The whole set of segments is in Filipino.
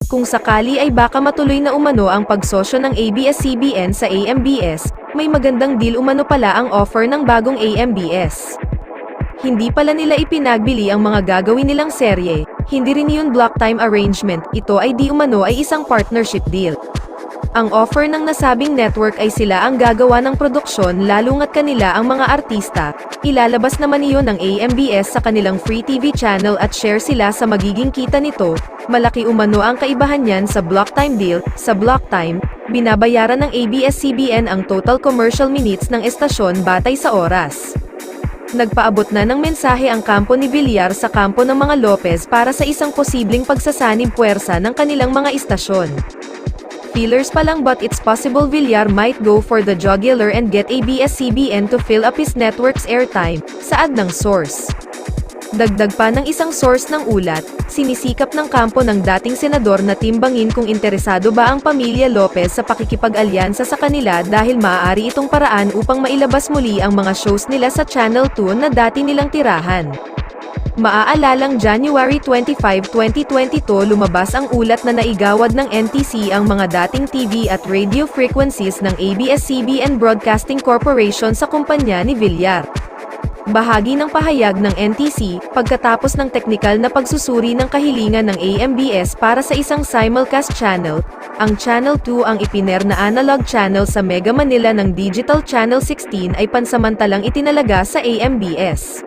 Kung sakali ay baka matuloy na umano ang pagsosyo ng ABS-CBN sa AMBS, may magandang deal umano pala ang offer ng bagong AMBS. Hindi pala nila ipinagbili ang mga gagawin nilang serye, hindi rin yun block time arrangement, ito ay di umano ay isang partnership deal. Ang offer ng nasabing network ay sila ang gagawa ng produksyon lalo nga't kanila ang mga artista, ilalabas naman iyon ng AMBS sa kanilang free TV channel at share sila sa magiging kita nito. Malaki umano ang kaibahan niyan sa block time deal. Sa block time, binabayaran ng ABS-CBN ang total commercial minutes ng estasyon batay sa oras. Nagpaabot na ng mensahe ang kampo ni Villar sa kampo ng mga Lopez para sa isang posibleng pagsasanib puwersa ng kanilang mga istasyon. Feelers pa lang but it's possible Villar might go for the jugular and get ABS-CBN to fill up his network's airtime, saad ng source. Dagdag pa ng isang source ng ulat, sinisikap ng kampo ng dating senador na timbangin kung interesado ba ang pamilya Lopez sa pakikipag-alyansa sa kanila dahil maaari itong paraan upang mailabas muli ang mga shows nila sa Channel 2 na dati nilang tirahan. Maaalalang January 25, 2022 lumabas ang ulat na naigawad ng NTC ang mga dating TV at radio frequencies ng ABS-CBN Broadcasting Corporation sa kumpanya ni Villar. Bahagi ng pahayag ng NTC, pagkatapos ng teknikal na pagsusuri ng kahilingan ng AMBS para sa isang simulcast channel, ang Channel 2 ang ipiner na analog channel sa Mega Manila ng Digital Channel 16 ay pansamantalang itinalaga sa AMBS.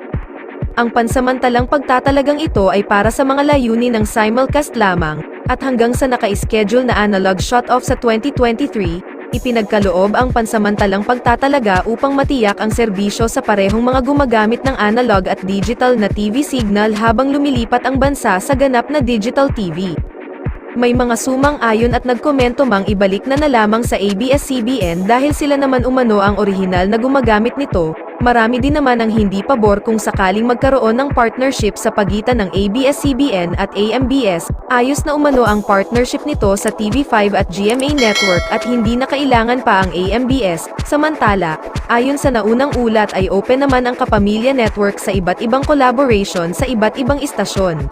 Ang pansamantalang pagtatalagang ito ay para sa mga layunin ng simulcast lamang, at hanggang sa naka-schedule na analog shut-off sa 2023, ipinagkaloob ang pansamantalang pagtatalaga upang matiyak ang serbisyo sa parehong mga gumagamit ng analog at digital na TV signal habang lumilipat ang bansa sa ganap na digital TV. May mga sumang-ayon at nagkomento mang ibalik na lamang sa ABS-CBN dahil sila naman umano ang orihinal na gumagamit nito. Marami din naman ang hindi pabor kung sakaling magkaroon ng partnership sa pagitan ng ABS-CBN at AMBS. Ayos na umano ang partnership nito sa TV5 at GMA Network at hindi na kailangan pa ang AMBS. Samantala, ayon sa naunang ulat ay open naman ang Kapamilya Network sa iba't ibang collaboration sa iba't ibang istasyon.